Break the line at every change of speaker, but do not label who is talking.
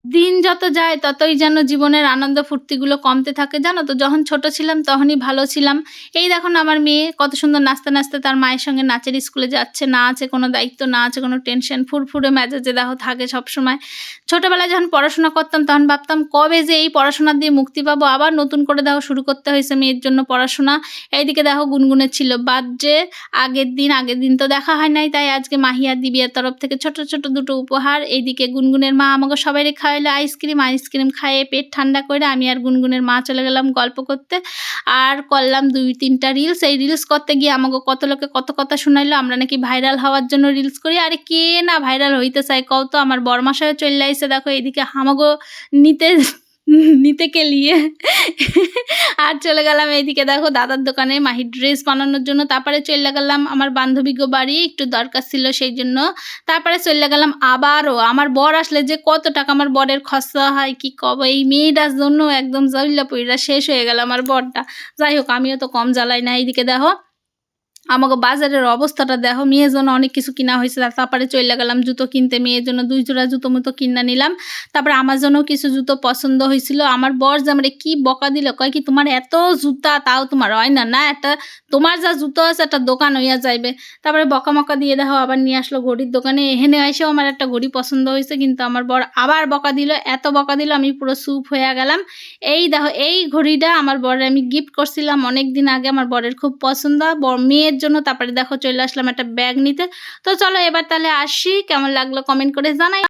দিন যত যায় ততই যেন জীবনের আনন্দ ফুর্তিগুলো কমতে থাকে জানো তো। যখন ছোট ছিলাম তখনই ভালো ছিলাম। এই দেখো না আমার মেয়ে কত সুন্দর নাচতে, নাচতে তার মায়ের সঙ্গে নাচের স্কুলে যাচ্ছে। না আছে কোনো দায়িত্ব, না আছে কোনো টেনশন। ফুরফুরে মেজাজে দেখো থাকে সবসময়। ছোটবেলায় যখন পড়াশোনা করতাম তখন ভাবতাম কবে যে এই পড়াশোনা দিয়ে মুক্তি পাবো। আবার নতুন করে দেখো শুরু করতে হয়েছে মেয়ের জন্য পড়াশোনা। এইদিকে দেখো গুনগুনের ছিল বার্থডে আগের দিন তো দেখা হয় নাই, তাই আজকে মাহি আর দিবিয়ার তরফ থেকে ছোট, ছোট ২ টো উপহার। এইদিকে গুনগুনের মা আমাকে সবাইরে খাওয়াইলো আইসক্রিম খাইয়ে পেট ঠান্ডা কইরা আমি আর গুনগুনের মা চলে গেলাম গল্প করতে। আর করলাম ২-৩ টা রিলস। এই রিলস করতে গিয়ে আমাকে কত লোকে কত কথা শুনাইলো, আমরা নাকি ভাইরাল হওয়ার জন্য রিলস করি। আরে কে না ভাইরাল হইতে চায় কও তো? আমার বরমশাইও চইল্লা আইছে দেখো এইদিকে হামাগো নিতে নিতে কেলিয়ে আর চলে গেলাম এইদিকে দেখো দাদার দোকানে মাহির ড্রেস বানানোর জন্য। তারপরে চইল্লা গেলাম আমার বান্ধবীগো বাড়ি, একটু দরকার ছিল সেই জন্য। তারপরে চইল্লা গেলাম আবারও। আমার বর আসলে যে কত টাকা আমার বরের খরচা হয় কি কব, এই মেয়েটার জন্য একদম জ্বইল্লা পুইড়া শেষ হয়ে গেল আমার বরটা। যাই হোক আমিও তো কম জ্বালাই না। এইদিকে দেখো আমাকে বাজারের অবস্থাটা দেখো, মেয়ের জন্য অনেক কিছু কিনা হয়েছে। তারপরে চইলা গেলাম জুতো কিনতে, মেয়ের জন্য ২ জোড়া জুতো মুতো কিনা নিলাম। তারপরে আমার জন্যও কিছু জুতো পছন্দ হয়েছিল। আমার বর যে আমারে কি বকা দিল, কয় কি তোমার এত জুতা তাও তোমার হয় না, না একটা তোমার যা জুতো আছে একটা দোকান হইয়া যাইবে। তারপরে বকামকা দিয়ে দেখো আবার নিয়ে আসলো ঘড়ির দোকানে। এখানে এসেও আমার একটা ঘড়ি পছন্দ হয়েছে, কিন্তু আমার বর আবার বকা দিল, এত বকা দিল আমি পুরো চুপ হয়ে গেলাম। এই দেখো এই ঘড়িটা আমার বরের আমি গিফট করছিলাম অনেক দিন আগে, আমার বরের খুব পছন্দ মেয়ের জন্য। তারপরে দেখো চলে আসলাম একটা ব্যাগ নিতে। তো চলো এবার তাহলে আসি, কেমন লাগলো কমেন্ট করে জানাই।